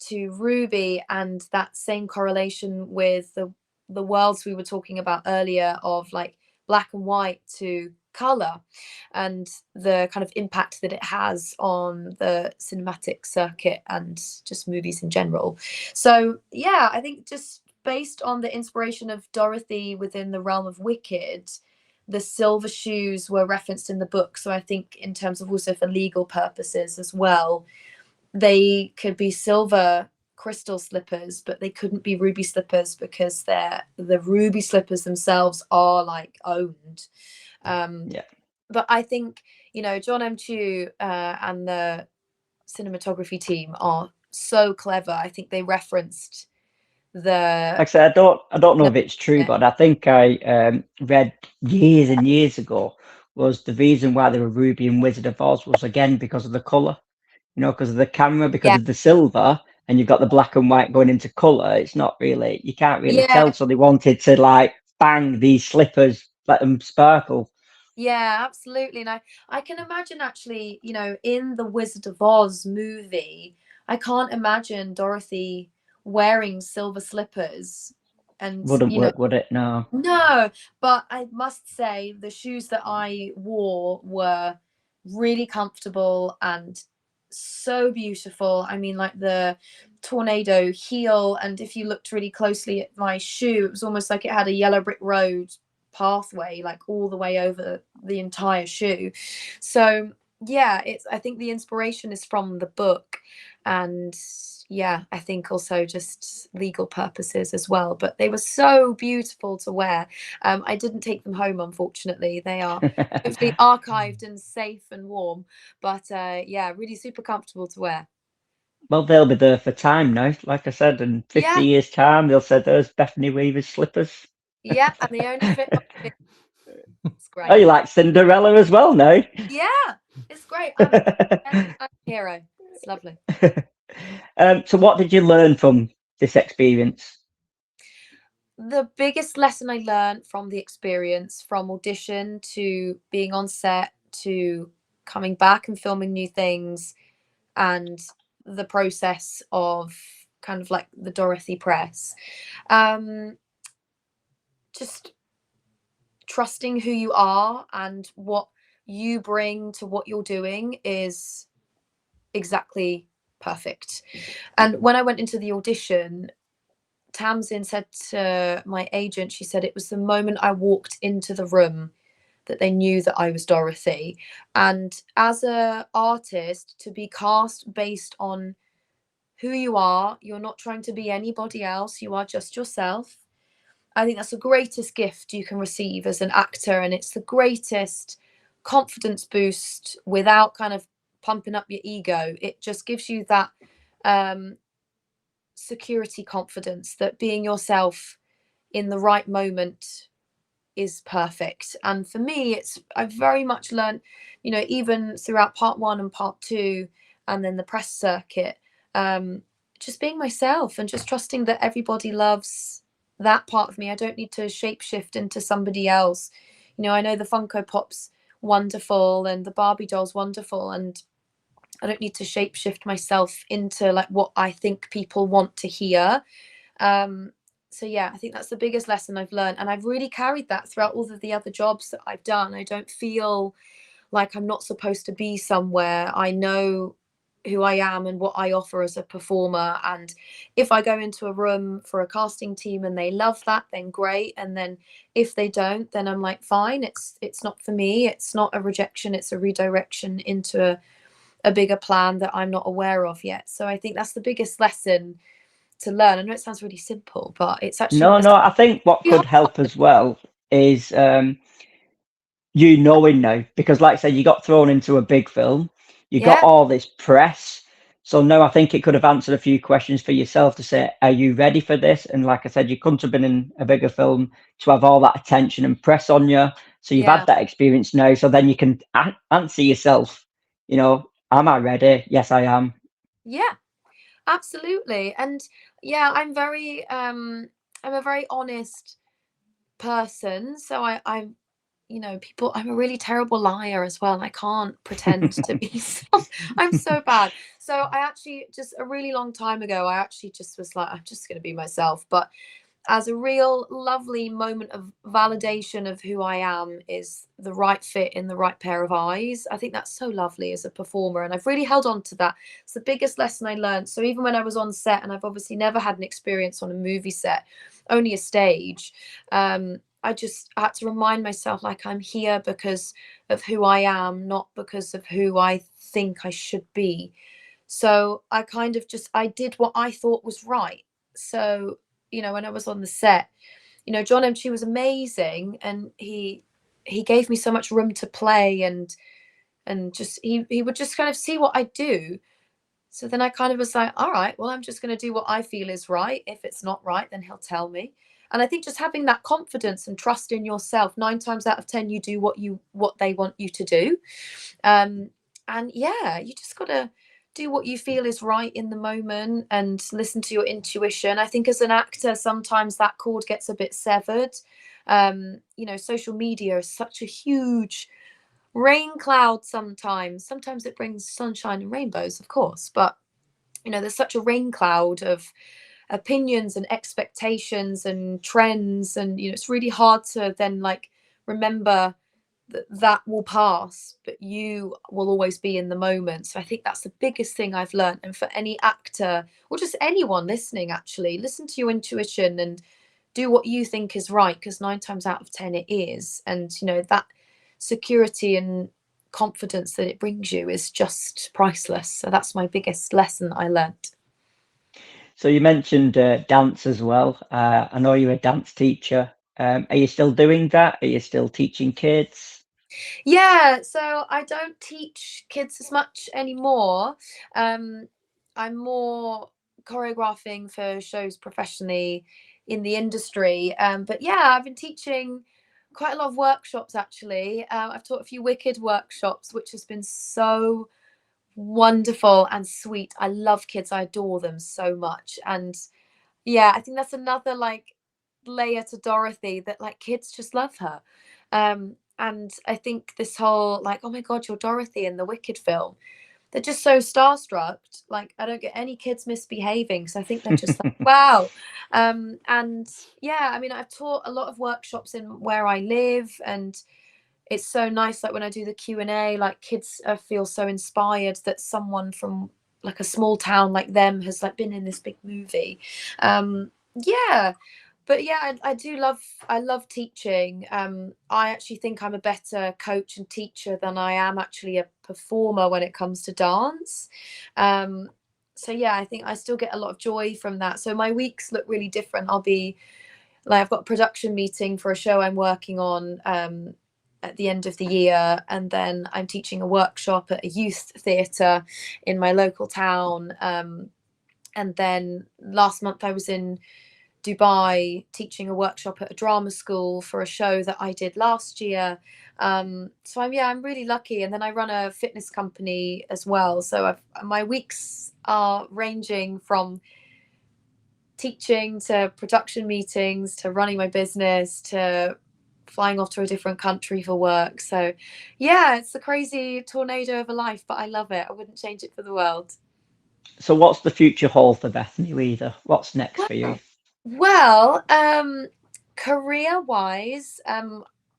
to ruby, and that same correlation with the worlds we were talking about earlier of like black and white to color, and the kind of impact that it has on the cinematic circuit and just movies in general. So yeah, I think just based on the inspiration of Dorothy within the realm of Wicked, the silver shoes were referenced in the book. So I think in terms of also for legal purposes as well, they could be silver crystal slippers, but they couldn't be ruby slippers because the ruby slippers themselves are like owned. Yeah. But I think, you know, John M. Chu and the cinematography team are so clever. I think they referenced the Like I said, I don't know if it's true, but I think I read years and years ago was the reason why they were Ruby and Wizard of Oz was again because of the color, you know, because of the camera, because yeah, of the silver, and you've got the black and white going into color. It's not really, you can't really yeah, tell. So they wanted to like bang these slippers, let them sparkle. yeah, absolutely. And I can imagine actually, you know, in the Wizard of Oz movie, I can't imagine Dorothy wearing silver slippers. And, Wouldn't you know, work, would it? No. no, but I must say the shoes that I wore were really comfortable and so beautiful. I mean, like the tornado heel, and if you looked really closely at my shoe, it was almost like it had a yellow brick road pathway, like all the way over the entire shoe. So yeah, I think the inspiration is from the book, and yeah, I think also just legal purposes as well. But they were so beautiful to wear. I didn't take them home, unfortunately. They are hopefully archived and safe and warm. But yeah, really super comfortable to wear. Well, they'll be there for time now. Like I said, in 50 Yeah, years' time, they'll say there's Bethany Weaver's slippers. yeah, and they only fit my feet. It's Oh, great. you like Cinderella as well now? Yeah, it's great. I'm a hero. It's lovely. So what did you learn from this experience? The biggest lesson I learned from the experience, from audition to being on set to coming back and filming new things, and the process of kind of like the Dorothy press, just trusting who you are and what you bring to what you're doing is exactly perfect. And when I went into the audition, Tamsin said to my agent, she said it was the moment I walked into the room that they knew that I was Dorothy. And as a artist, to be cast based on who you are, you're not trying to be anybody else, you are just yourself. I think that's the greatest gift you can receive as an actor, and it's the greatest confidence boost without kind of pumping up your ego. It just gives you that um security confidence that being yourself in the right moment is perfect. And for me, I've very much learned, you know, even throughout part 1 and part 2 and then the press circuit, just being myself and just trusting that everybody loves that part of me. I don't need to shapeshift into somebody else. You know, I know the Funko Pop's wonderful and the Barbie doll's wonderful, and I don't need to shapeshift myself into like what I think people want to hear. So yeah, I think that's the biggest lesson I've learned, and I've really carried that throughout all of the other jobs that I've done. I don't feel like I'm not supposed to be somewhere. I know who I am and what I offer as a performer, and if I go into a room for a casting team and they love that, then great. And then if they don't, then I'm like, fine, it's not for me. It's not a rejection, it's a redirection into a bigger plan that I'm not aware of yet. So I think that's the biggest lesson, to learn. I know it sounds really simple, but it's actually No, no, I think what really could help as well is you knowing now, because like I said, you got thrown into a big film, you got yeah, all this press. So no, I think it could have answered a few questions for yourself to say, are you ready for this? And like I said, you couldn't have been in a bigger film to have all that attention and press on you. So you've yeah, had that experience now. So then you can answer yourself, you know, am I ready? Yes, I am. yeah, absolutely. And yeah, I'm a very honest person. So I'm, you know, people, I'm a really terrible liar as well. I can't pretend to be I'm so bad. So I actually just a really long time ago, I actually just was like, I'm just going to be myself. But as a real lovely moment of validation of who I am is the right fit in the right pair of eyes. I think that's so lovely as a performer. And I've really held on to that. It's the biggest lesson I learned. So even when I was on set, and I've obviously never had an experience on a movie set, only a stage, I just had to remind myself like I'm here because of who I am, not because of who I think I should be. So I kind of just I did what I thought was right. So, you know, when I was on the set, you know, John M. was amazing, and he gave me so much room to play, and just he would just kind of see what I do. So then I kind of was like, all right, well, I'm just going to do what I feel is right. If it's not right, then he'll tell me. And I think just having that confidence and trust in yourself, 9 times out of 10, you do what they want you to do. And yeah, you just got to do what you feel is right in the moment and listen to your intuition. I think as an actor, sometimes that cord gets a bit severed. You know, social media is such a huge rain cloud sometimes. Sometimes it brings sunshine and rainbows, of course, but you know, there's such a rain cloud of opinions and expectations and trends, and you know, it's really hard to then like remember that that will pass, but you will always be in the moment. So I think that's the biggest thing I've learned. And for any actor or just anyone listening, actually listen to your intuition and do what you think is right, because 9 times out of 10 it is. And you know, that security and confidence that it brings you is just priceless. So that's my biggest lesson that I learned. So you mentioned dance as well. I know you're a dance teacher. Are you still doing that? Are you still teaching kids? Yeah, so I don't teach kids as much anymore. I'm more choreographing for shows professionally in the industry. But yeah, I've been teaching quite a lot of workshops actually. I've taught a few Wicked workshops, which has been so wonderful and sweet. I love kids. I adore them so much. And yeah, I think that's another like layer to Dorothy, that like kids just love her. And I think this whole like, oh my God, you're Dorothy in the Wicked film. They're just so starstruck. Like I don't get any kids misbehaving. So I think they're just like, wow. And yeah, I mean, I've taught a lot of workshops in where I live, and it's so nice. Like when I do the Q&A, like kids feel so inspired that someone from like a small town like them has like been in this big movie. Yeah, but yeah, I love teaching. I actually think I'm a better coach and teacher than I am actually a performer when it comes to dance. So yeah, I think I still get a lot of joy from that. So my weeks look really different. I'll be like, I've got a production meeting for a show I'm working on at the end of the year, and then I'm teaching a workshop at a youth theatre in my local town. And then last month I was in Dubai teaching a workshop at a drama school for a show that I did last year. So I'm really lucky. And then I run a fitness company as well. So my weeks are ranging from teaching to production meetings to running my business to flying off to a different country for work. So yeah, it's a crazy tornado of a life, but I love it. I wouldn't change it for the world. So what's the future hold for Bethany Weaver? What's next for you? Well, career wise,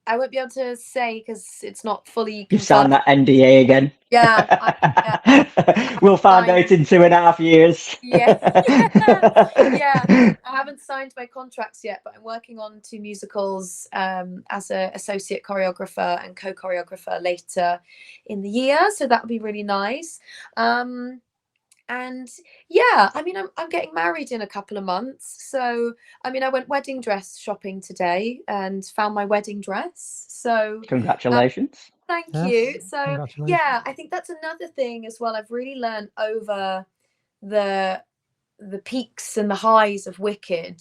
I won't be able to say because it's not fully You've signed confirmed. that NDA again. Yeah, We'll find signed. out in 2.5 years. Yeah, yeah. I haven't signed my contracts yet, but I'm working on 2 musicals as an associate choreographer and co-choreographer later in the year. So that would be really nice. And yeah, I mean, I'm getting married in a couple of months. So, I mean, I went wedding dress shopping today and found my wedding dress. So, Congratulations. thank Yes, you. So, congratulations. yeah, I think that's another thing as well. I've really learned over the peaks and the highs of Wicked,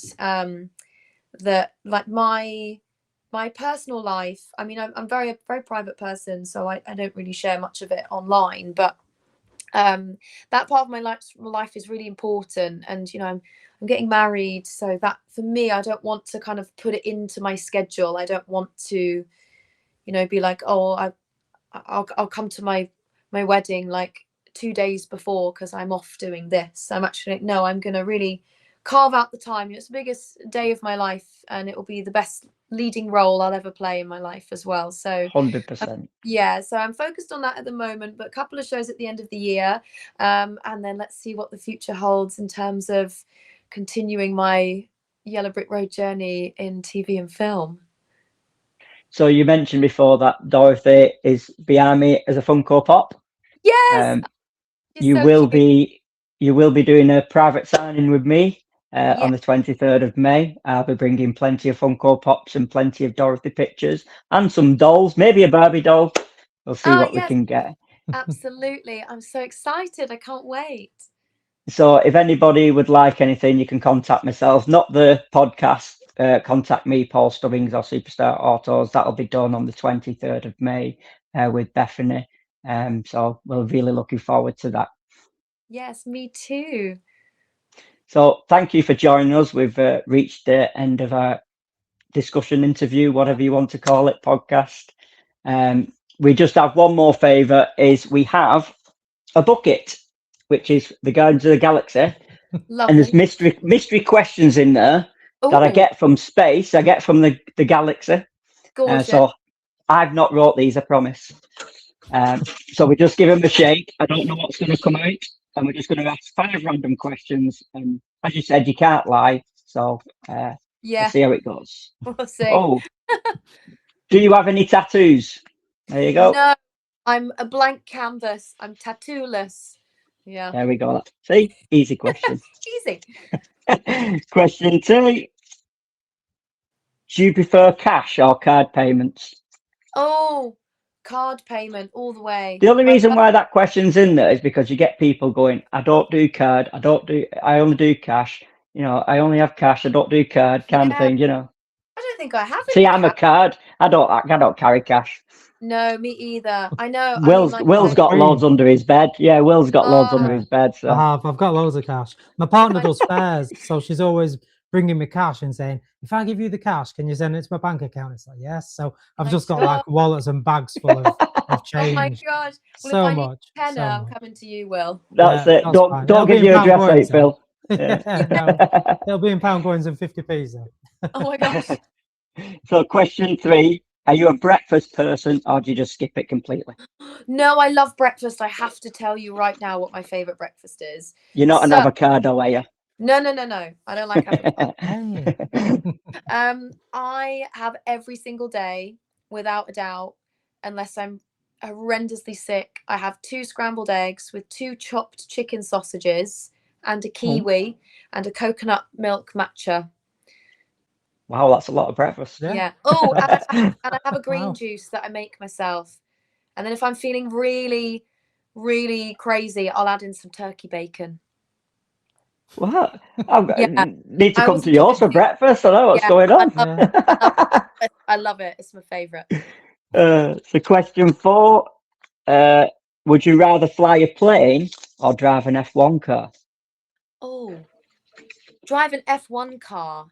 that like my personal life, I mean, I'm very very private person, so I don't really share much of it online, but that part of my life is really important. And you know, I'm getting married, so that for me, I don't want to kind of put it into my schedule. I don't want to, you know, be like, oh, I'll come to my wedding like 2 days before because I'm off doing this. I'm actually like, no, I'm gonna really carve out the time. It's the biggest day of my life, and it will be the best leading role I'll ever play in my life as well. So 100%. yeah, so I'm focused on that at the moment, but a couple of shows at the end of the year, and then let's see what the future holds in terms of continuing my Yellow Brick Road journey in TV and film. So you mentioned before that Dorothy is behind me as a Funko Pop. Yes, she's You so will cute. be doing a private signing with me Yeah. on the 23rd of May. I'll be bringing plenty of Funko Pops and plenty of Dorothy pictures and some dolls, maybe a Barbie doll. We'll see what we Yes, can get. absolutely. I'm so excited. I can't wait. So if anybody would like anything, you can contact myself, not the podcast. Contact me, Paul Stubbings or Superstar Autos. That'll be done on the 23rd of May with Bethany. So we're really looking forward to that. Yes, me too. So thank you for joining us. We've reached the end of our discussion, interview, whatever you want to call it, podcast. We just have one more favour, is we have a bucket, which is the Guardians of the Galaxy. Lovely. And there's mystery questions in there that I Ooh, get from space. I get from the galaxy. gorgeous. So I've not wrote these, I promise. So we just give them a shake. I don't know what's going to come out. And we're just going to ask 5 random questions. And as you said, you can't lie. So we'll Yeah, see how it goes. we'll see. Oh, do you have any tattoos? There you go. No, I'm a blank canvas. I'm tattooless. Yeah, There we go. See, easy question. easy. Question 2. Do you prefer cash or card payments? Oh, card payment all the way. The only reason why that question's in there is because you get people going, I don't do card, I only do cash. You know, I only have cash, I don't do card kind of Yeah. thing, you know. I don't think I have See, any I'm a cash. card. I don't carry cash. No, me either. I know. Will's I mean, like, got loads under his bed. Yeah, Will's got loads under Oh. his bed. So I've got loads of cash. My partner does spares, so she's always bringing me cash and saying, if I give you the cash, can you send it to my bank account? It's like, yes. So I've my just got God. like wallets and bags full of Oh change. my gosh. Well, So if I need much. a tenner, So I'm much. coming to you, Will. that's Yeah, it. that's fine. Don't It'll be give in your pound address out, coins, Phil. Yeah, no, it'll be in pound coins and 50p's then. Oh my gosh. So question 3, are you a breakfast person or do you just skip it completely? No, I love breakfast. I have to tell you right now what my favorite breakfast is. You're not an So- avocado, are you? No. I don't like avocado. Hey. I have every single day, without a doubt, unless I'm horrendously sick. I have 2 scrambled eggs with 2 chopped chicken sausages and a kiwi and a coconut milk matcha. Wow, that's a lot of breakfast. Yeah. Oh, and I have a green Wow. juice that I make myself. And then if I'm feeling really, really crazy, I'll add in some turkey bacon. What? I Yeah, need to I come was to yours for joking. breakfast. I know what's Yeah, going on. I love it. It's my favorite. So question 4, would you rather fly a plane or drive an F1 car? Oh, drive an F1 car.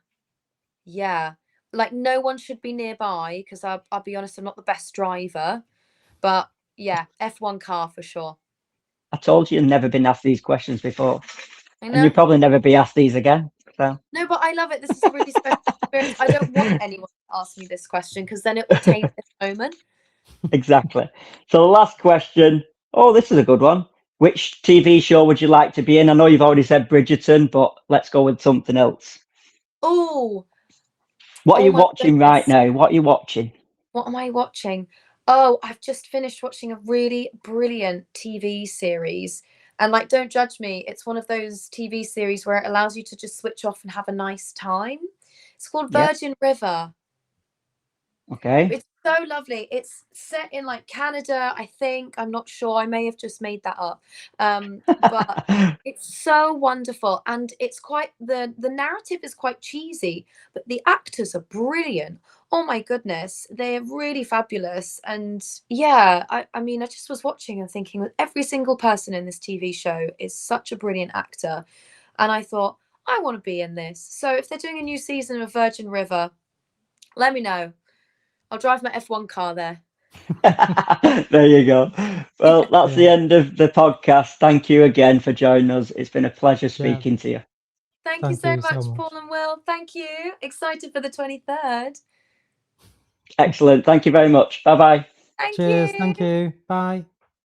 Yeah. Like no one should be nearby because I'll be honest, I'm not the best driver. But yeah, F1 car for sure. I told you you've never been asked these questions before. I And know. you'll probably never be asked these again. So No, but I love it. This is a really special experience. I don't want anyone to ask me this question because then it will taint this moment. exactly. So the last question. Oh, this is a good one. Which TV show would you like to be in? I know you've already said Bridgerton, but let's go with something else. Oh, What are Oh you my watching right goodness. now? What are you watching? What am I watching? Oh, I've just finished watching a really brilliant TV series And like, don't judge me. It's one of those TV series where it allows you to just switch off and have a nice time. It's called Yeah. Virgin River. Okay. It's so lovely. It's set in like Canada, I think. I'm not sure. I may have just made that up. But it's so wonderful, and it's quite the narrative is quite cheesy, but the actors are brilliant. Oh my goodness, they're really fabulous. And yeah, I mean, I just was watching and thinking that every single person in this TV show is such a brilliant actor, and I thought I want to be in this. So if they're doing a new season of Virgin River, let me know. I'll drive my F1 car there. There you go. Well, that's the Yeah. end of the podcast. Thank you again for joining us. It's been a pleasure speaking to you. Thank you Thank so you so much, much. Paul and Will. Thank you. Excited for the 23rd. Excellent. Thank you very much. Bye bye. Thank Cheers. you. Thank you. Bye.